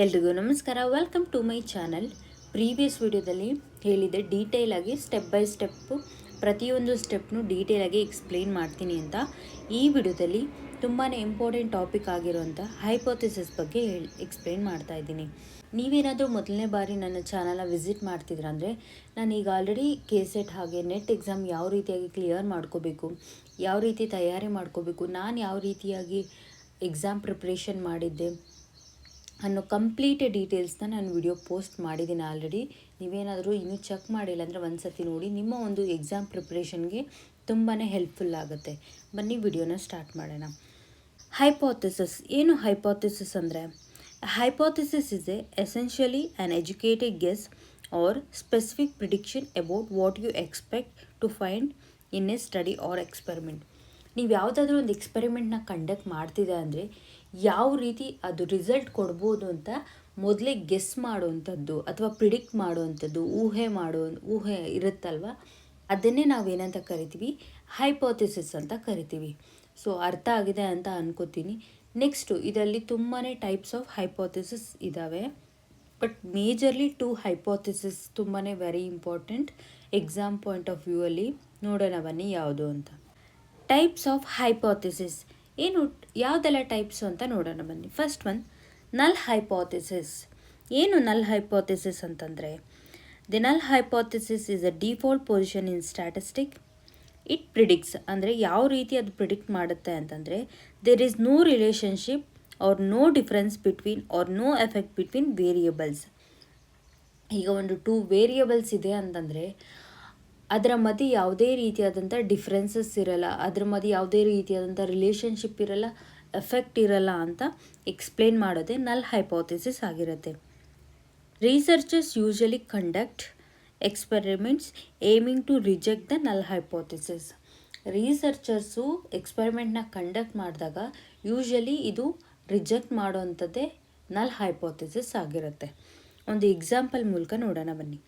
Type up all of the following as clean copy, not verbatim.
ಎಲ್ರಿಗೂ ನಮಸ್ಕಾರ. Welcome to my channel. Previous ವಿಡಿಯೋದಲ್ಲಿ ಹೇಳಿದೆ ಡೀಟೇಲಾಗಿ ಸ್ಟೆಪ್ ಬೈ ಸ್ಟೆಪ್ಪು ಪ್ರತಿಯೊಂದು ಸ್ಟೆಪ್ನು ಡೀಟೇಲಾಗಿ ಎಕ್ಸ್ಪ್ಲೇನ್ ಮಾಡ್ತೀನಿ ಅಂತ. ಈ ವಿಡಿಯೋದಲ್ಲಿ ತುಂಬಾ ಇಂಪಾರ್ಟೆಂಟ್ ಟಾಪಿಕ್ ಆಗಿರುವಂಥ ಹೈಪೋಥೆಸಿಸ್ ಬಗ್ಗೆ ಎಕ್ಸ್ಪ್ಲೇನ್ ಮಾಡ್ತಾ ಇದ್ದೀನಿ. ನೀವೇನಾದರೂ ಮೊದಲನೇ ಬಾರಿ ನನ್ನ ಚಾನಲ್ನ ವಿಸಿಟ್ ಮಾಡ್ತಿದ್ರಂದರೆ ನಾನು ಈಗ ಆಲ್ರೆಡಿ KCET ಹಾಗೆ ನೆಟ್ ಎಕ್ಸಾಮ್ ಯಾವ ರೀತಿಯಾಗಿ ಕ್ಲಿಯರ್ ಮಾಡ್ಕೋಬೇಕು, ಯಾವ ರೀತಿ ತಯಾರಿ ಮಾಡ್ಕೋಬೇಕು, ನಾನು ಯಾವ ರೀತಿಯಾಗಿ ಎಕ್ಸಾಮ್ ಪ್ರಿಪ್ರೇಷನ್ ಮಾಡಿದ್ದೆ ಅನ್ನೋ ಕಂಪ್ಲೀಟ್ ಡೀಟೇಲ್ಸ್ನ ನಾನು ವಿಡಿಯೋ ಪೋಸ್ಟ್ ಮಾಡಿದ್ದೀನಿ ಆಲ್ರೆಡಿ. ನೀವೇನಾದರೂ ಇನ್ನೂ ಚೆಕ್ ಮಾಡಿಲ್ಲ ಅಂದರೆ ಒಂದು ಸತಿ ನೋಡಿ, ನಿಮ್ಮ ಒಂದು ಎಕ್ಸಾಮ್ ಪ್ರಿಪ್ರೇಷನ್ಗೆ ತುಂಬಾ ಹೆಲ್ಪ್ಫುಲ್ ಆಗುತ್ತೆ. ಬನ್ನಿ ವಿಡಿಯೋನ ಸ್ಟಾರ್ಟ್ ಮಾಡೋಣ. ಹೈಪೋಥೆಸಿಸ್ ಏನು? ಹೈಪೋಥೆಸಿಸ್ ಅಂದರೆ hypothesis is essentially an educated guess or specific prediction about what you expect to find in a study or experiment. ನೀವು ಯಾವುದಾದ್ರೂ ಒಂದು ಎಕ್ಸ್ಪೆರಿಮೆಂಟ್ನ ಕಂಡಕ್ಟ್ ಮಾಡ್ತಿದೆ ಅಂದರೆ ಯಾವ ರೀತಿ ಅದು ರಿಸಲ್ಟ್ ಕೊಡ್ಬೋದು ಅಂತ ಮೊದಲೇ ಗೆಸ್ ಮಾಡುವಂಥದ್ದು ಅಥವಾ ಪ್ರಿಡಿಕ್ಟ್ ಮಾಡುವಂಥದ್ದು, ಊಹೆ ಇರುತ್ತಲ್ವ, ಅದನ್ನೇ ನಾವೇನಂತ ಕರಿತೀವಿ? ಹೈಪೋಥೆಸಿಸ್ ಅಂತ ಕರಿತೀವಿ. ಸೊ ಅರ್ಥ ಆಗಿದೆ ಅಂತ ಅನ್ಕೋತೀನಿ. ನೆಕ್ಸ್ಟು ಇದರಲ್ಲಿ ತುಂಬಾ ಟೈಪ್ಸ್ ಆಫ್ ಹೈಪೋಥೆಸಿಸ್ ಇದ್ದಾವೆ. ಬಟ್ ಮೇಜರ್ಲಿ 2 ಹೈಪೋಥೆಸಿಸ್ ತುಂಬಾ very important exam point of view ಅಲ್ಲಿ. ನೋಡೋಣ ಬನ್ನಿ ಯಾವುದು ಅಂತ. ಟೈಪ್ಸ್ ಆಫ್ ಹೈಪೋಥೆಸಿಸ್ ಏನು, ಯಾವುದೆಲ್ಲ ಟೈಪ್ಸು ಅಂತ ನೋಡೋಣ ಬನ್ನಿ. First one, null hypothesis. ಏನು ನಲ್ ಹೈಪೋಥೆಸಿಸ್ ಅಂತಂದರೆ, the null hypothesis is a default position in statistic. It predicts ಅಂದರೆ ಯಾವ ರೀತಿ ಅದು ಪ್ರಿಡಿಕ್ಟ್ ಮಾಡುತ್ತೆ ಅಂತಂದರೆ, there is no relationship or no difference between or no effect between variables. ಈಗ ಒಂದು 2 ವೇರಿಯಬಲ್ಸ್ ಇದೆ ಅಂತಂದರೆ ಅದರ ಮಧ್ಯೆ ಯಾವುದೇ ರೀತಿಯಾದಂಥ ಡಿಫ್ರೆನ್ಸಸ್ ಇರಲ್ಲ, ಅದರ ಮಧ್ಯೆ ಯಾವುದೇ ರೀತಿಯಾದಂಥ ರಿಲೇಷನ್ಶಿಪ್ ಇರಲ್ಲ, ಎಫೆಕ್ಟ್ ಇರಲ್ಲ ಅಂತ ಎಕ್ಸ್ಪ್ಲೇನ್ ಮಾಡೋದೇ ನಲ್ ಹೈಪೋಥೆಸಿಸ್ ಆಗಿರುತ್ತೆ. Researchers usually conduct experiments aiming to reject the null hypothesis. Researchers ಎಕ್ಸ್ಪೆರಿಮೆಂಟ್ನ ಕಂಡಕ್ಟ್ ಮಾಡಿದಾಗ ಯೂಶಲಿ ಇದು ರಿಜೆಕ್ಟ್ ಮಾಡೋವಂಥದ್ದೇ ನಲ್ ಹೈಪೋಥೆಸಿಸ್ ಆಗಿರುತ್ತೆ. ಒಂದು ಎಕ್ಸಾಂಪಲ್ ಮೂಲಕ ನೋಡೋಣ ಬನ್ನಿ.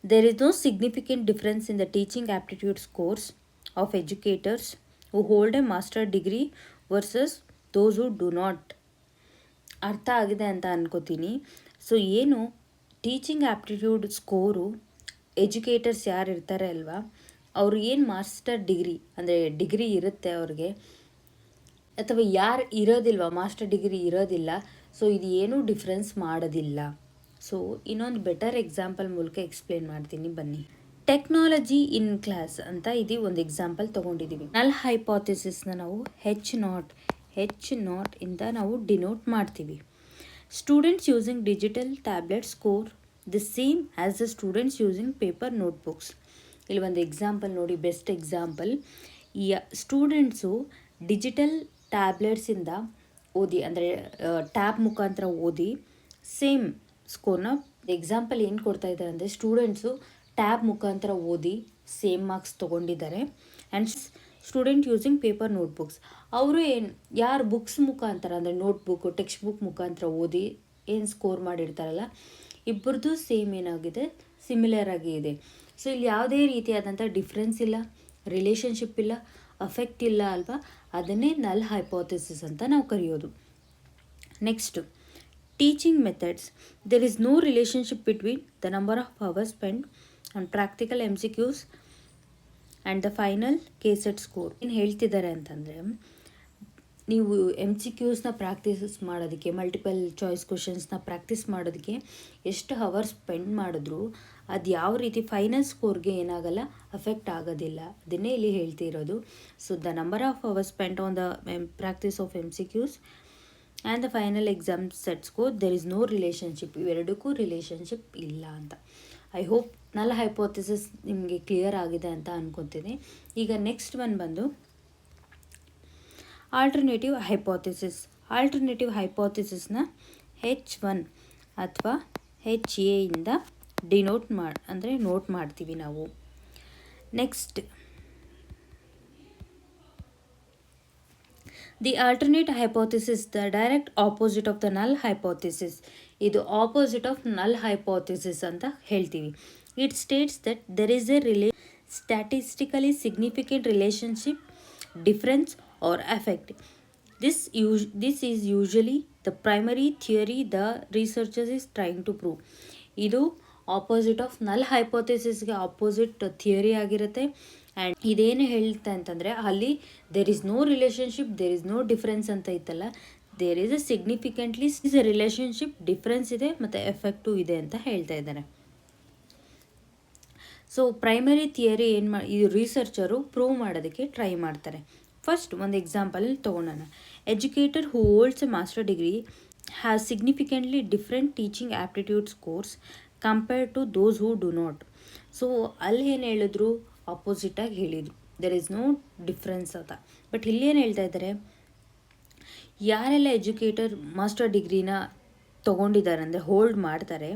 There is no significant difference in the teaching aptitude scores of educators who hold a master degree versus those who do not. ಅರ್ಥ ಆಗಿದೆ ಅಂತ ಅನ್ಕೋತೀನಿ. ಸೊ ಏನು ಟೀಚಿಂಗ್ ಆ್ಯಪ್ಟಿಟ್ಯೂಡ್ ಸ್ಕೋರು ಎಜುಕೇಟರ್ಸ್ ಯಾರು ಇರ್ತಾರೆ ಅಲ್ವಾ, ಅವ್ರು ಏನು ಮಾಸ್ಟರ್ ಡಿಗ್ರಿ ಅಂದರೆ ಡಿಗ್ರಿ ಇರುತ್ತೆ ಅವ್ರಿಗೆ, ಅಥವಾ ಯಾರು ಇರೋದಿಲ್ವ ಮಾಸ್ಟರ್ ಡಿಗ್ರಿ ಇರೋದಿಲ್ಲ, ಸೊ ಇದು ಏನೂ ಡಿಫ್ರೆನ್ಸ್ ಮಾಡೋದಿಲ್ಲ. ಸೊ ಇನ್ನೊಂದು ಬೆಟರ್ ಎಕ್ಸಾಂಪಲ್ ಮೂಲಕ ಎಕ್ಸ್ಪ್ಲೇನ್ ಮಾಡ್ತೀನಿ ಬನ್ನಿ. ಟೆಕ್ನಾಲಜಿ ಇನ್ ಕ್ಲಾಸ್ ಅಂತ ಇದು ಒಂದು ಎಕ್ಸಾಂಪಲ್ ತೊಗೊಂಡಿದ್ದೀವಿ. ನಲ್ ಹೈಪೋಥೆಸಿಸ್ನ ನಾವು ಹೆಚ್ ನಾಟ್ ಇಂದ ನಾವು ಡಿನೋಟ್ ಮಾಡ್ತೀವಿ. Students using digital tablet score the same as the students using paper notebooks. ಇಲ್ಲಿ ಒಂದು ಎಕ್ಸಾಂಪಲ್ ನೋಡಿ, ಬೆಸ್ಟ್ ಎಕ್ಸಾಂಪಲ್. ಈ ಸ್ಟೂಡೆಂಟ್ಸು ಡಿಜಿಟಲ್ ಟ್ಯಾಬ್ಲೆಟ್ಸಿಂದ ಓದಿ ಅಂದರೆ ಟ್ಯಾಬ್ ಮುಖಾಂತರ ಓದಿ ಸೇಮ್ ಸ್ಕೋರ್ನ, ಎಕ್ಸಾಂಪಲ್ ಏನು ಕೊಡ್ತಾ ಇದ್ದಾರೆ ಅಂದರೆ ಸ್ಟೂಡೆಂಟ್ಸು ಟ್ಯಾಬ್ ಮುಖಾಂತರ ಓದಿ ಸೇಮ್ ಮಾರ್ಕ್ಸ್ ತೊಗೊಂಡಿದ್ದಾರೆ. And student using paper notebooks, ಅವರು ಯಾರು ಬುಕ್ಸ್ ಮುಖಾಂತರ ಅಂದರೆ ನೋಟ್ಬುಕ್ ಟೆಕ್ಸ್ಟ್ ಬುಕ್ ಮುಖಾಂತರ ಓದಿ ಏನು ಸ್ಕೋರ್ ಮಾಡಿರ್ತಾರಲ್ಲ, ಇಬ್ಬರದು ಸೇಮ್ ಏನಾಗಿದೆ, ಸಿಮಿಲರ್ ಆಗಿ ಇದೆ. ಸೊ ಇಲ್ಲಿ ಯಾವುದೇ ರೀತಿಯಾದಂಥ ಡಿಫ್ರೆನ್ಸ್ ಇಲ್ಲ, ರಿಲೇಷನ್ಶಿಪ್ ಇಲ್ಲ, ಅಫೆಕ್ಟ್ ಇಲ್ಲ ಅಲ್ವಾ, ಅದನ್ನೇ ನಲ್ ಹೈಪೋಥೆಸಿಸ್ ಅಂತ ನಾವು ಕರೆಯೋದು. Next teaching methods. There is no relationship between the number of hours spent on practical MCQs and the final KCET score. ಏನು ಹೇಳ್ತಿದ್ದಾರೆ ಅಂತಂದರೆ, ನೀವು MCQsನ ಪ್ರಾಕ್ಟೀಸ್ ಮಾಡೋದಕ್ಕೆ, ಮಲ್ಟಿಪಲ್ ಚಾಯ್ಸ್ ಕ್ವಶನ್ಸ್ನ ಪ್ರಾಕ್ಟೀಸ್ ಮಾಡೋದಕ್ಕೆ ಎಷ್ಟು ಅವರ್ಸ್ ಸ್ಪೆಂಡ್ ಮಾಡಿದ್ರು ಅದು ಯಾವ ರೀತಿ ಫೈನಲ್ ಸ್ಕೋರ್ಗೆ ಏನಾಗಲ್ಲ, ಅಫೆಕ್ಟ್ ಆಗೋದಿಲ್ಲ. ಅದನ್ನೇ ಇಲ್ಲಿ ಹೇಳ್ತಿರೋದು. So the number of hours spent on the practice of MCQs and the final exam set score there is no relationship, ಇವೆರಡಕ್ಕೂ ರಿಲೇಷನ್ಶಿಪ್ ಇಲ್ಲ ಅಂತ. ಐ ಹೋಪ್ ನಲ್ ಹೈಪೋಥೆಸಿಸ್ ನಿಮಗೆ ಕ್ಲಿಯರ್ ಆಗಿದೆ ಅಂತ ಅನ್ಕೊತೀನಿ. ಈಗ ನೆಕ್ಸ್ಟ್ ಒನ್ ಬಂದು ಆಲ್ಟರ್ನೇಟಿವ್ ಹೈಪೋಥೆಸಿಸ್. ಆಲ್ಟರ್ನೇಟಿವ್ ಹೈಪೋಥೆಸಿಸ್ನ H1 ಅಥವಾ HA ಇಂದ ಡಿನೋಟ್ ಅಂದರೆ ನೋಟ್ ಮಾಡ್ತೀವಿ ನಾವು. Next, the alternate hypothesis the direct opposite of the null hypothesis. ಇದು ಆಪೋಸಿಟ್ ಆಫ್ ನಲ್ ಹೈಪೋಥೆಸಿಸ್ ಅಂತ ಹೇಳ್ತೀವಿ. It states that there is a statistically significant relationship, difference or effect. This is usually the primary theory the researchers is trying to prove. ಇದು opposite of null ಹೈಪೋಥೆಸಿಸ್ಗೆ opposite theory ಆಗಿರುತ್ತೆ. And ಇದೇನು ಹೇಳುತ್ತೆ ಅಂತಂದರೆ ಅಲ್ಲಿ there is no relationship, there is no difference ಅಂತ ಇತ್ತಲ್ಲ, there is significantly relationship, difference ಇದೆ ಮತ್ತು ಎಫೆಕ್ಟು ಇದೆ ಅಂತ ಹೇಳ್ತಾ ಇದ್ದಾರೆ. ಸೊ ಪ್ರೈಮರಿ ಥಿಯರಿ ಈ ರಿಸರ್ಚರು ಪ್ರೂವ್ ಮಾಡೋದಕ್ಕೆ ಟ್ರೈ ಮಾಡ್ತಾರೆ. ಫಸ್ಟ್ ಒಂದು ಎಕ್ಸಾಂಪಲ್ ತೊಗೊಳೋಣ. Educator who holds a master degree has significantly different teaching aptitude scores compared to those who do not. So ಅಲ್ಲಿ ಏನು ಹೇಳಿದ್ರು, ಆಪೋಸಿಟಾಗಿ ಹೇಳಿದರು, ದೆರ್ ಇಸ್ ನೋ ಡಿಫ್ರೆನ್ಸ್ ಅಂತ. ಬಟ್ ಇಲ್ಲಿ ಏನು ಹೇಳ್ತಾ ಇದ್ದಾರೆ, ಯಾರೆಲ್ಲ ಎಜುಕೇಟರ್ ಮಾಸ್ಟರ್ ಡಿಗ್ರಿನ ತೊಗೊಂಡಿದ್ದಾರೆ ಅಂದರೆ ಹೋಲ್ಡ್ ಮಾಡ್ತಾರೆ,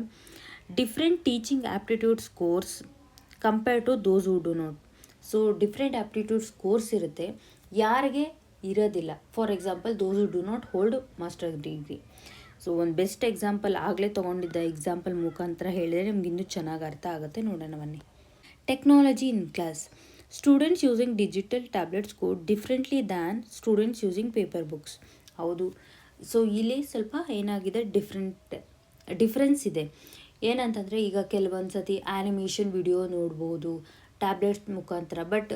different teaching aptitude scores compare to those who do not. So different aptitude scores ಇರುತ್ತೆ, ಯಾರಿಗೆ ಇರೋದಿಲ್ಲ. For example those who do not hold master degree. So ಒಂದು ಬೆಸ್ಟ್ ಎಕ್ಸಾಂಪಲ್ ಆಗಲೇ ತೊಗೊಂಡಿದ್ದ ಎಕ್ಸಾಂಪಲ್ ಮುಖಾಂತರ ಹೇಳಿದರೆ ನಿಮ್ಗೆ ಇನ್ನೂ ಚೆನ್ನಾಗಿ ಅರ್ಥ ಆಗುತ್ತೆ. ನೋಡೋಣ ಬನ್ನಿ. Technology in class. Students using digital tablets code differently than students using paper books. ಹೌದು, ಸೊ ಇಲ್ಲಿ ಸ್ವಲ್ಪ ಏನಾಗಿದೆ, ಡಿಫ್ರೆನ್ಸ್ ಇದೆ. ಏನಂತಂದರೆ ಈಗ ಕೆಲವೊಂದು ಸತಿ ಆ್ಯನಿಮೇಷನ್ ವಿಡಿಯೋ ನೋಡ್ಬೋದು ಟ್ಯಾಬ್ಲೆಟ್ಸ್ ಮುಖಾಂತರ. ಬಟ್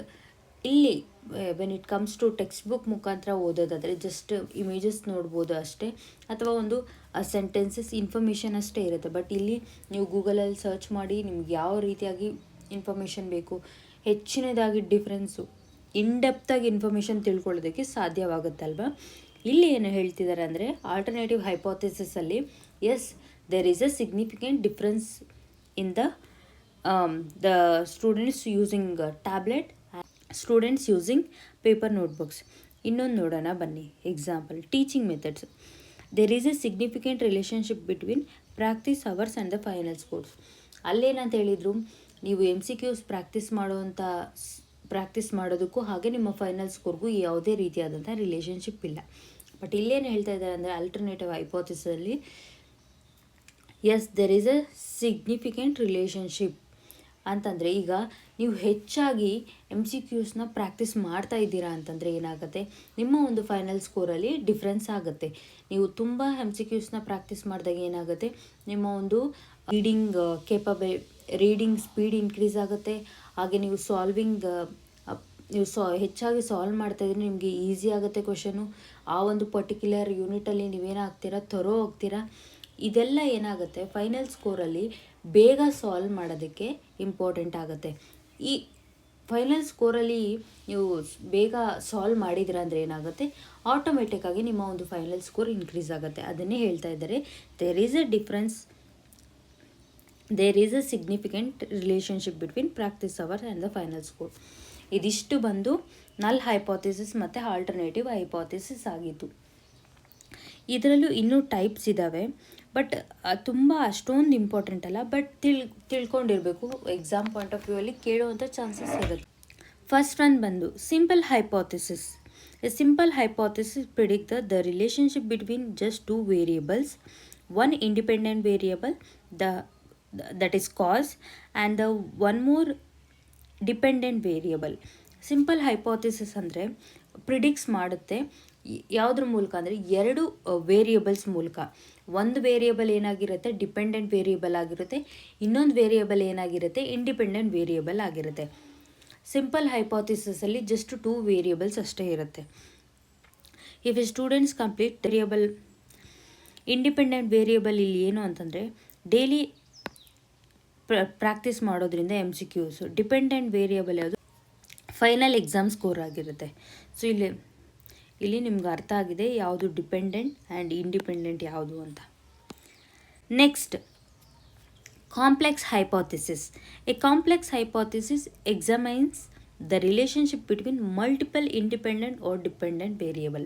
ಇಲ್ಲಿ when it comes to text book ಮುಖಾಂತರ ಓದೋದಾದರೆ ಜಸ್ಟ್ ಇಮೇಜಸ್ ನೋಡ್ಬೋದು ಅಷ್ಟೇ, ಅಥವಾ ಒಂದು ಸೆಂಟೆನ್ಸಸ್ ಇನ್ಫಾರ್ಮೇಷನ್ ಅಷ್ಟೇ ಇರುತ್ತೆ. ಬಟ್ ಇಲ್ಲಿ ನೀವು ಗೂಗಲಲ್ಲಿ ಸರ್ಚ್ ಮಾಡಿ ನಿಮ್ಗೆ ಯಾವ ರೀತಿಯಾಗಿ ಇನ್ಫಾರ್ಮೇಷನ್ ಬೇಕು, ಹೆಚ್ಚಿನದಾಗಿ ಡಿಫ್ರೆನ್ಸು ಇನ್ಡೆಪ್ತಾಗಿ ಇನ್ಫಾರ್ಮೇಷನ್ ತಿಳ್ಕೊಳ್ಳೋದಕ್ಕೆ ಸಾಧ್ಯವಾಗುತ್ತಲ್ವ. ಇಲ್ಲಿ ಏನು ಹೇಳ್ತಿದ್ದಾರೆ ಅಂದರೆ ಆಲ್ಟರ್ನೇಟಿವ್ ಹೈಪೋಥೆಸಿಸಲ್ಲಿ as there is a significant difference in the students using tablet, students using paper notebooks. ಇನ್ನೊಂದು ನೋಡೋಣ ಬನ್ನಿ example. Teaching methods. There is a significant relationship between practice hours and the final scores. ಅಲ್ಲೇನಂತ ಹೇಳಿದರು, ನೀವು MCQs practice ಮಾಡೋದಕ್ಕೂ ಹಾಗೆ ನಿಮ್ಮ final ಸ್ಕೋರ್ಗೂ ಯಾವುದೇ ರೀತಿಯಾದಂಥ ರಿಲೇಷನ್ಶಿಪ್ ಇಲ್ಲ. ಬಟ್ ಇಲ್ಲೇನು ಹೇಳ್ತಾ ಇದ್ದಾರೆ ಅಂದರೆ ಆಲ್ಟರ್ನೇಟಿವ್ ಹೈಪೋಥೆಸಿಸಲ್ಲಿ as there is a significant relationship ಅಂತಂದರೆ, ಈಗ ನೀವು ಹೆಚ್ಚಾಗಿ MCQsನ ಪ್ರಾಕ್ಟೀಸ್ ಮಾಡ್ತಾ ಇದ್ದೀರಾ ಅಂತಂದರೆ ಏನಾಗುತ್ತೆ, ನಿಮ್ಮ ಒಂದು ಫೈನಲ್ ಸ್ಕೋರಲ್ಲಿ ಡಿಫ್ರೆನ್ಸ್ ಆಗುತ್ತೆ. ನೀವು ತುಂಬ MCQsನ ಪ್ರಾಕ್ಟೀಸ್ ಮಾಡಿದಾಗ ಏನಾಗುತ್ತೆ, ನಿಮ್ಮ ಒಂದು ರೀಡಿಂಗ್ ಸ್ಪೀಡ್ ಇನ್ಕ್ರೀಸ್ ಆಗುತ್ತೆ. ಹಾಗೆ ನೀವು ಹೆಚ್ಚಾಗಿ ಸಾಲ್ವ್ ಮಾಡ್ತಾಯಿದ್ರೆ ನಿಮಗೆ ಈಸಿ ಆಗುತ್ತೆ ಕ್ವಶನು. ಆ ಒಂದು ಪರ್ಟಿಕ್ಯುಲರ್ ಯೂನಿಟಲ್ಲಿ ನೀವೇನಾಗ್ತೀರಾ, ಥರೋ ಹೋಗ್ತೀರಾ. ಇದೆಲ್ಲ ಏನಾಗುತ್ತೆ ಫೈನಲ್ ಸ್ಕೋರಲ್ಲಿ ಬೇಗ ಸಾಲ್ವ್ ಮಾಡೋದಕ್ಕೆ ಇಂಪಾರ್ಟೆಂಟ್ ಆಗುತ್ತೆ. ಈ ಫೈನಲ್ ಸ್ಕೋರಲ್ಲಿ ನೀವು ಬೇಗ ಸಾಲ್ವ್ ಮಾಡಿದ್ರೆ ಅಂದರೆ ಏನಾಗುತ್ತೆ, ಆಟೋಮೆಟಿಕ್ಕಾಗಿ ನಿಮ್ಮ ಒಂದು ಫೈನಲ್ ಸ್ಕೋರ್ ಇನ್ಕ್ರೀಸ್ ಆಗುತ್ತೆ. ಅದನ್ನೇ ಹೇಳ್ತಾ ಇದ್ದಾರೆ, there is a significant relationship between practice hour and the final score. ಇದಿಷ್ಟು ಬಂದು ನಲ್ ಹೈಪೋಥೆಸಿಸ್ ಮತ್ತು ಆಲ್ಟರ್ನೇಟಿವ್ ಹೈಪೋಥೆಸಿಸ್ ಆಗಿತ್ತು. ಇದರಲ್ಲೂ ಇನ್ನೂ ಟೈಪ್ಸ್ ಇದ್ದಾವೆ, ಬಟ್ ತುಂಬ ಅಷ್ಟೊಂದು ಇಂಪಾರ್ಟೆಂಟ್ ಅಲ್ಲ. ಬಟ್ ತಿಳ್ಕೊಂಡಿರಬೇಕು, ಎಕ್ಸಾಮ್ ಪಾಯಿಂಟ್ ಆಫ್ ವ್ಯೂ ಅಲ್ಲಿ ಕೇಳುವಂಥ ಚಾನ್ಸಸ್ ಇರುತ್ತೆ. ಫಸ್ಟ್ ಒನ್ ಬಂದು simple hypothesis. A simple hypothesis predict the relationship between just two variables, one independent variable that is cause and the one more dependent variable. Simple hypothesis ಅಂದರೆ ಪ್ರಿಡಿಕ್ಟ್ಸ್ ಮಾಡುತ್ತೆ ಯಾವುದ್ರ ಮೂಲಕ ಅಂದರೆ ಎರಡು ವೇರಿಯೇಬಲ್ಸ್ ಮೂಲಕ. ಒಂದು ವೇರಿಯೇಬಲ್ ಏನಾಗಿರುತ್ತೆ, ಡಿಪೆಂಡೆಂಟ್ ವೇರಿಯೇಬಲ್ ಆಗಿರುತ್ತೆ. ಇನ್ನೊಂದು ವೇರಿಯೇಬಲ್ ಏನಾಗಿರುತ್ತೆ, ಇಂಡಿಪೆಂಡೆಂಟ್ ವೇರಿಯೇಬಲ್ ಆಗಿರುತ್ತೆ. ಸಿಂಪಲ್ ಹೈಪೋಥೆಸಿಸಲ್ಲಿ ಜಸ್ಟ್ 2 ವೇರಿಯೇಬಲ್ಸ್ ಅಷ್ಟೇ ಇರುತ್ತೆ. If A students complete variable, independent variable ಇಲ್ಲಿ ಏನು ಅಂತಂದರೆ ಡೈಲಿ ಪ್ರಾಕ್ಟೀಸ್ ಮಾಡೋದ್ರಿಂದ MCQs. ಡಿಪೆಂಡೆಂಟ್ ವೇರಿಯೇಬಲ್ ಯಾವುದು, ಫೈನಲ್ ಎಕ್ಸಾಮ್ ಸ್ಕೋರ್ ಆಗಿರುತ್ತೆ. ಸೊ ಇಲ್ಲಿ ನಿಮ್ಗೆ ಅರ್ಥ ಆಗಿದೆ ಯಾವುದು ಡಿಪೆಂಡೆಂಟ್ ಆ್ಯಂಡ್ ಇಂಡಿಪೆಂಡೆಂಟ್ ಯಾವುದು ಅಂತ. Next, complex hypothesis. A complex hypothesis examines the relationship between multiple independent or dependent variable.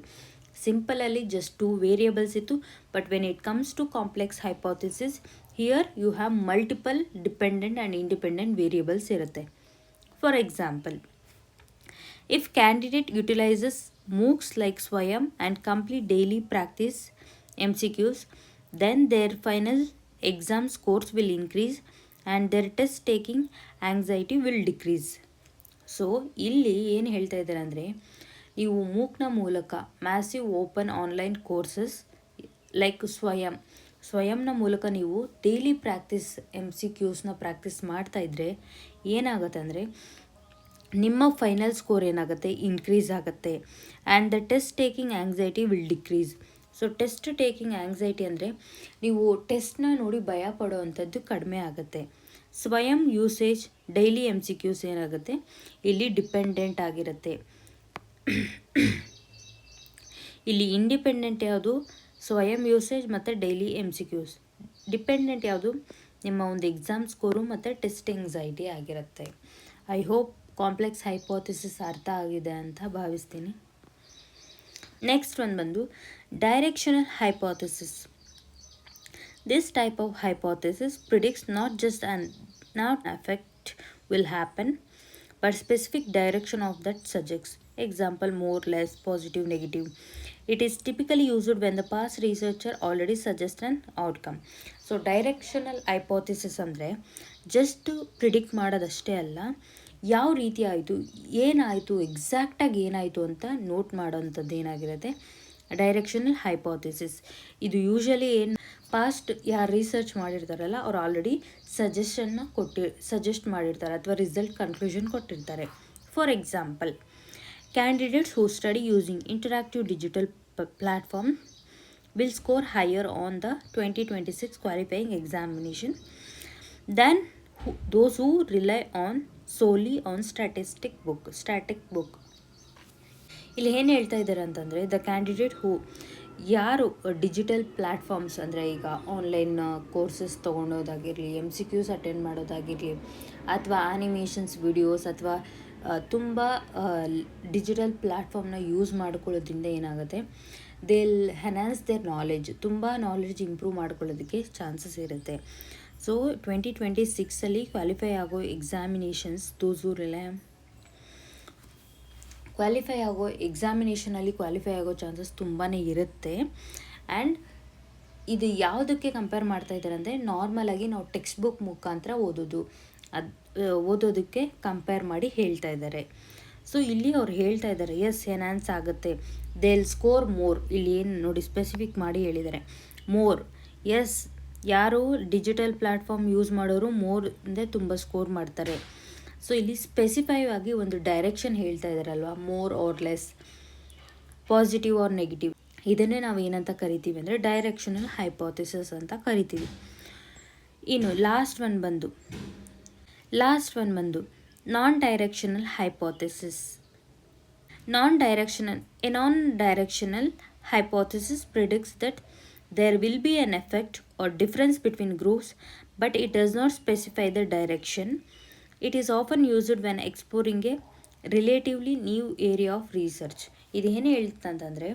ಸಿಂಪಲಲ್ಲಿ ಜಸ್ಟ್ 2 ವೇರಿಯೇಬಲ್ಸ್ ಇತ್ತು, but when it comes to complex hypothesis here you have multiple dependent and independent variables ಇರುತ್ತೆ. For example, if candidate utilizes MOOCs like Swayam and complete daily practice MCQs, then their final exam scores will increase and their test taking anxiety will decrease. So ಇಲ್ಲಿ ಏನು ಹೇಳ್ತಾ ಇದ್ದಾರೆ ಅಂದರೆ, ನೀವು ಮೂಕ್ನ ಮೂಲಕ massive open online courses like ಸ್ವಯಂನ ಮೂಲಕ ನೀವು ಡೈಲಿ ಪ್ರಾಕ್ಟೀಸ್ MCQsನ ಪ್ರಾಕ್ಟೀಸ್ ಮಾಡ್ತಾಯಿದ್ರೆ ಏನಾಗುತ್ತೆ ಅಂದರೆ ನಿಮ್ಮ ಫೈನಲ್ ಸ್ಕೋರ್ ಏನಾಗುತ್ತೆ, ಇನ್ಕ್ರೀಸ್ ಆಗುತ್ತೆ. And the test taking anxiety will decrease. So test taking anxiety ಅಂದರೆ ನೀವು ಟೆಸ್ಟ್ನ ನೋಡಿ ಭಯ ಪಡೋ ಅಂಥದ್ದು ಕಡಿಮೆ ಆಗುತ್ತೆ. ಸ್ವಯಂ ಯೂಸೇಜ್ ಡೈಲಿ MCQs ಏನಾಗುತ್ತೆ, ಇಲ್ಲಿ ಡಿಪೆಂಡೆಂಟ್ ಆಗಿರುತ್ತೆ. ಇಲ್ಲಿ ಇಂಡಿಪೆಂಡೆಂಟ್ ಯಾವುದು, ಸ್ವಯಂ ಯೂಸೇಜ್ ಮತ್ತು ಡೈಲಿ MCQs. ಡಿಪೆಂಡೆಂಟ್ ಯಾವುದು, ನಿಮ್ಮ ಒಂದು ಎಕ್ಸಾಮ್ ಸ್ಕೋರು ಮತ್ತು ಟೆಸ್ಟ್ ಎಂಗ್ಸೈಟಿ ಆಗಿರುತ್ತೆ. ಐ ಹೋಪ್ ಕಾಂಪ್ಲೆಕ್ಸ್ ಹೈಪೋಥಿಸಿಸ್ ಅರ್ಥ ಆಗಿದೆ ಅಂತ ಭಾವಿಸ್ತೀನಿ. ನೆಕ್ಸ್ಟ್ ಒಂದು ಬಂದು directional hypothesis. This type of hypothesis predicts not effect will happen but specific direction of that subjects. Example, more, less, positive, negative. It is typically used when the past researcher already suggests an outcome. So directional hypothesis ಅಂದರೆ just predict ಮಾಡೋದಷ್ಟೇ ಅಲ್ಲ, ಯಾವ ರೀತಿ ಆಯಿತು, ಏನಾಯಿತು, ಎಕ್ಸಾಕ್ಟಾಗಿ ಏನಾಯಿತು ಅಂತ note ಮಾಡೋವಂಥದ್ದು ಏನಾಗಿರುತ್ತೆ directional hypothesis. ಇದು ಯೂಶಲಿ ಏನು ಪಾಸ್ಟ್ ಯಾರು ರಿಸರ್ಚ್ ಮಾಡಿರ್ತಾರಲ್ಲ ಅವ್ರು ಆಲ್ರೆಡಿ ಸಜೆಸ್ಟ್ ಮಾಡಿರ್ತಾರೆ ಅಥವಾ ರಿಸಲ್ಟ್ ಕನ್ಕ್ಲೂಷನ್ ಕೊಟ್ಟಿರ್ತಾರೆ. For example, candidates who study using interactive digital platform will score higher on the 2026 qualifying examination than those who rely solely on static book. ಇಲ್ಲಿ ಏನು ಹೇಳ್ತಾ ಇದ್ದಾರೆ ಅಂತಂದರೆ, ದ ಕ್ಯಾಂಡಿಡೇಟ್ ಯಾರು ಡಿಜಿಟಲ್ ಪ್ಲ್ಯಾಟ್ಫಾರ್ಮ್ಸ್ ಅಂದರೆ ಈಗ ಆನ್ಲೈನ್ ಕೋರ್ಸಸ್ ತೊಗೊಳೋದಾಗಿರಲಿ, MCQs ಅಟೆಂಡ್ ಮಾಡೋದಾಗಿರಲಿ, ಅಥವಾ animations videos ಅಥವಾ ತುಂಬ ಡಿಜಿಟಲ್ ಪ್ಲ್ಯಾಟ್ಫಾರ್ಮ್ನ ಯೂಸ್ ಮಾಡ್ಕೊಳ್ಳೋದ್ರಿಂದ ಏನಾಗುತ್ತೆ, ದೇ ಎನ್ಹ್ಯಾನ್ಸ್ ದೇರ್ ನಾಲೆಜ್, ತುಂಬ ನಾಲೆಜ್ ಇಂಪ್ರೂವ್ ಮಾಡ್ಕೊಳ್ಳೋದಕ್ಕೆ ಚಾನ್ಸಸ್ ಇರುತ್ತೆ. ಸೊ 2026 ಕ್ವಾಲಿಫೈ ಆಗೋ ಎಕ್ಸಾಮಿನೇಷನ್ಸ್ ಕ್ವಾಲಿಫೈ ಆಗೋ ಚಾನ್ಸಸ್ ತುಂಬಾ ಇರುತ್ತೆ. ಆ್ಯಂಡ್ ಇದು ಯಾವುದಕ್ಕೆ ಕಂಪೇರ್ ಮಾಡ್ತಾ ಇದ್ದಾರೆ ಅಂದರೆ, ನಾರ್ಮಲಾಗಿ ನಾವು ಟೆಕ್ಸ್ಟ್ ಬುಕ್ ಮುಖಾಂತರ ಓದೋದಕ್ಕೆ ಕಂಪೇರ್ ಮಾಡಿ ಹೇಳ್ತಾ ಇದ್ದಾರೆ. ಸೊ ಇಲ್ಲಿ ಅವ್ರು ಹೇಳ್ತಾ ಇದ್ದಾರೆ, ಎಸ್ ಎನ್ಹ್ಯಾನ್ಸ್ ಆಗುತ್ತೆ, ದೇ ವಿಲ್ ಸ್ಕೋರ್ ಮೋರ್. ಇಲ್ಲಿ ಏನು ನೋಡಿ ಸ್ಪೆಸಿಫಿಕ್ ಮಾಡಿ ಹೇಳಿದ್ದಾರೆ, ಮೋರ್. ಎಸ್, ಯಾರು ಡಿಜಿಟಲ್ ಪ್ಲ್ಯಾಟ್ಫಾರ್ಮ್ ಯೂಸ್ ಮಾಡೋರು ಮೋರ್ ಅಂದರೆ ತುಂಬ ಸ್ಕೋರ್ ಮಾಡ್ತಾರೆ. ಸೊ ಇಲ್ಲಿ ಸ್ಪೆಸಿಫೈ ಆಗಿ ಒಂದು ಡೈರೆಕ್ಷನ್ ಹೇಳ್ತಾ ಇದ್ದಾರಲ್ವ, more or less, positive or negative. ಇದನ್ನೇ ನಾವು ಏನಂತ ಕರಿತೀವಿ ಅಂದರೆ ಡೈರೆಕ್ಷನಲ್ ಹೈಪೋಥಿಸಿಸ್ ಅಂತ ಕರಿತೀವಿ. ಇನ್ನು ಲಾಸ್ಟ್ ಒನ್ ಬಂದು non-directional hypothesis. A non-directional hypothesis predicts that there will be an effect or difference between groups, but it does not specify the direction. It is often used when exploring a relatively new area of research. ಇದು ಏನು ಹೇಳ್ತಂತಂದರೆ,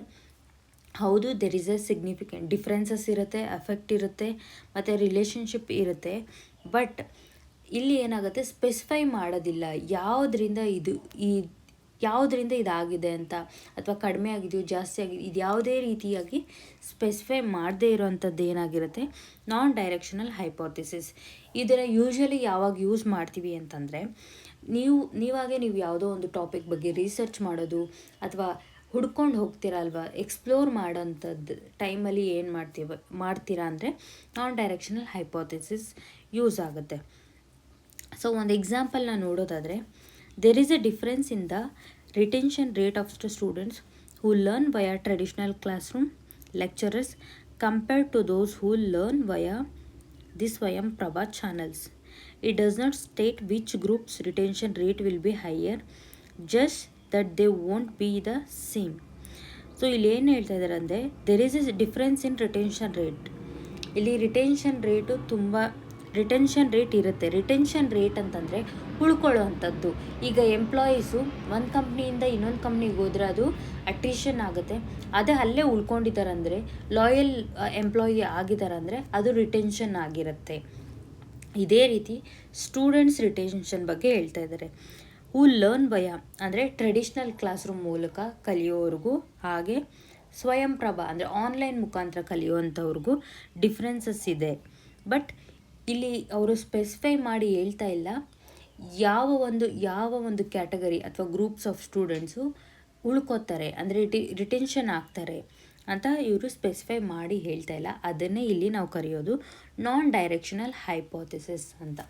ಹೌದು, there is A significant differences ಇರುತ್ತೆ, effect ಇರುತ್ತೆ ಮತ್ತು relationship ಇರುತ್ತೆ. But ಇಲ್ಲಿ ಏನಾಗುತ್ತೆ, specify ಮಾಡೋದಿಲ್ಲ ಯಾವುದರಿಂದ ಇದಾಗಿದೆ ಅಂತ, ಅಥವಾ ಕಡಿಮೆ ಆಗಿದೆಯೋ ಜಾಸ್ತಿ ಆಗಿದೆ, ಇದು ಯಾವುದೇ ರೀತಿಯಾಗಿ ಸ್ಪೆಸಿಫೈ ಮಾಡದೇ ಇರೋವಂಥದ್ದು ಏನಾಗಿರುತ್ತೆ non-directional hypothesis. ಇದನ್ನು ಯೂಶ್ವಲಿ ಯಾವಾಗ ಯೂಸ್ ಮಾಡ್ತೀವಿ ಅಂತಂದರೆ, ನೀವು ಯಾವುದೋ ಒಂದು ಟಾಪಿಕ್ ಬಗ್ಗೆ ರಿಸರ್ಚ್ ಮಾಡೋದು ಅಥವಾ ಹುಡ್ಕೊಂಡು ಹೋಗ್ತೀರಲ್ವ, ಎಕ್ಸ್ಪ್ಲೋರ್ ಮಾಡೋಂಥದ್ದು ಟೈಮಲ್ಲಿ ಏನು ಮಾಡ್ತೀರಾ ಅಂದರೆ non-directional hypothesis ಯೂಸ್ ಆಗುತ್ತೆ. ಸೊ ಒಂದು ಎಕ್ಸಾಂಪಲ್ನ ನೋಡೋದಾದರೆ, there is a difference in the retention rate of the students who learn via traditional classroom lecturers compared to those who learn via the Swayamprabha channels. It does not state which group's retention rate will be higher, just that they won't be the same. So ಇಲ್ಲಿ ಏನು ಹೇಳ್ತಾ ಇದ್ದಾರೆ ಅಂದರೆ, there is a difference in retention rate. ಇಲ್ಲಿ retention rate ಇರುತ್ತೆ. Retention rate ಅಂತಂದರೆ ಉಳ್ಕೊಳ್ಳೋ ಅಂಥದ್ದು. ಈಗ ಎಂಪ್ಲಾಯೀಸು ಒಂದು ಕಂಪ್ನಿಯಿಂದ ಇನ್ನೊಂದು ಕಂಪ್ನಿಗೆ ಹೋದರೆ ಅದು ಅಟ್ರಿಷನ್ ಆಗುತ್ತೆ. ಅದೇ ಅಲ್ಲೇ ಉಳ್ಕೊಂಡಿದ್ದಾರಂದರೆ, ಲಾಯಲ್ ಎಂಪ್ಲಾಯಿ ಆಗಿದ್ದಾರಂದರೆ ಅದು ರಿಟೆನ್ಷನ್ ಆಗಿರುತ್ತೆ. ಇದೇ ರೀತಿ ಸ್ಟೂಡೆಂಟ್ಸ್ ರಿಟೆನ್ಷನ್ ಬಗ್ಗೆ ಹೇಳ್ತಾ ಇದ್ದಾರೆ. ಹೂ ಲರ್ನ್ ವಯಾ ಅಂದರೆ ಟ್ರೆಡಿಷ್ನಲ್ ಕ್ಲಾಸ್ ರೂಮ್ ಮೂಲಕ ಕಲಿಯೋವ್ರಿಗೂ, ಹಾಗೆ ಸ್ವಯಂಪ್ರಭಾ ಅಂದರೆ ಆನ್ಲೈನ್ ಮುಖಾಂತರ ಕಲಿಯುವಂಥವ್ರಿಗೂ ಡಿಫ್ರೆನ್ಸಸ್ ಇದೆ. ಬಟ್ ಇಲ್ಲಿ ಅವರು ಸ್ಪೆಸಿಫೈ ಮಾಡಿ ಹೇಳ್ತಾ ಇಲ್ಲ ಯಾವ ಒಂದು ಕ್ಯಾಟಗರಿ ಅಥವಾ ಗ್ರೂಪ್ಸ್ ಆಫ್ ಸ್ಟೂಡೆಂಟ್ಸು ಉಳ್ಕೋತಾರೆ, ಅಂದರೆ ರಿಟೆನ್ಷನ್ ಆಗ್ತಾರೆ ಅಂತ ಇವರು ಸ್ಪೆಸಿಫೈ ಮಾಡಿ ಹೇಳ್ತಾ ಇಲ್ಲ. ಅದನ್ನೇ ಇಲ್ಲಿ ನಾವು ಕರೆಯೋದು ನಾನ್ ಡೈರೆಕ್ಷನಲ್ ಹೈಪೋಥಿಸಿಸ್ ಅಂತ.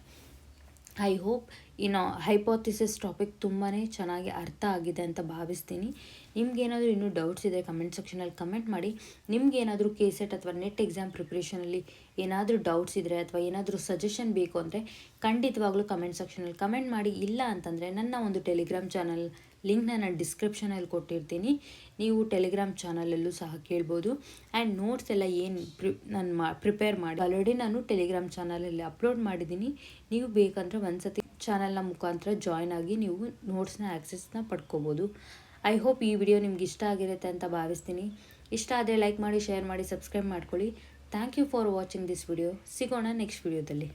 ಐ ಹೋಪ್ ಈ ಹೈಪೋಥಿಸಿಸ್ ಟಾಪಿಕ್ ತುಂಬಾ ಚೆನ್ನಾಗಿ ಅರ್ಥ ಆಗಿದೆ ಅಂತ ಭಾವಿಸ್ತೀನಿ. ನಿಮ್ಗೇನಾದರೂ ಇನ್ನೂ ಡೌಟ್ಸ್ ಇದ್ದರೆ ಕಮೆಂಟ್ ಸೆಕ್ಷನಲ್ಲಿ ಕಮೆಂಟ್ ಮಾಡಿ. ನಿಮ್ಗೇನಾದರೂ ಕೆಸೆಟ್ ಅಥವಾ ನೆಟ್ ಎಕ್ಸಾಮ್ ಪ್ರಿಪ್ರೇಷನಲ್ಲಿ ಏನಾದರೂ ಡೌಟ್ಸ್ ಇದ್ದರೆ ಅಥವಾ ಏನಾದರೂ ಸಜೆಷನ್ ಬೇಕು ಅಂದರೆ ಖಂಡಿತವಾಗ್ಲೂ ಕಮೆಂಟ್ ಸೆಕ್ಷನಲ್ಲಿ ಕಮೆಂಟ್ ಮಾಡಿ. ಇಲ್ಲ ಅಂತಂದರೆ ನನ್ನ ಒಂದು ಟೆಲಿಗ್ರಾಮ್ ಚಾನಲ್ ಲಿಂಕ್ನ ನಾನು ಡಿಸ್ಕ್ರಿಪ್ಷನಲ್ಲಿ ಕೊಟ್ಟಿರ್ತೀನಿ, ನೀವು ಟೆಲಿಗ್ರಾಮ್ ಚಾನಲಲ್ಲೂ ಸಹ ಕೇಳ್ಬೋದು. ಆ್ಯಂಡ್ ನೋಟ್ಸ್ ಎಲ್ಲ ಏನು ನಾನು ಪ್ರಿಪೇರ್ ಮಾಡಿ ಆಲ್ರೆಡಿ ನಾನು ಟೆಲಿಗ್ರಾಮ್ ಚಾನಲಲ್ಲಿ ಅಪ್ಲೋಡ್ ಮಾಡಿದ್ದೀನಿ. ನೀವು ಬೇಕಂದರೆ ಒಂದ್ಸತಿ ಚಾನಲ್ನ ಮುಖಾಂತರ ಜಾಯ್ನ್ ಆಗಿ ನೀವು ನೋಟ್ಸ್ನ ಆ್ಯಕ್ಸೆಸ್ನ ಪಡ್ಕೋಬೋದು. ಐ ಹೋಪ್ ಈ ವಿಡಿಯೋ ನಿಮ್ಗೆ ಇಷ್ಟ ಆಗಿರುತ್ತೆ ಅಂತ ಭಾವಿಸ್ತೀನಿ. ಇಷ್ಟ ಆದರೆ ಲೈಕ್ ಮಾಡಿ, ಶೇರ್ ಮಾಡಿ, ಸಬ್ಸ್ಕ್ರೈಬ್ ಮಾಡ್ಕೊಳ್ಳಿ. Thank you for watching this video. ಸಿಗೋಣ ನೆಕ್ಸ್ಟ್ ವಿಡಿಯೋದಲ್ಲಿ.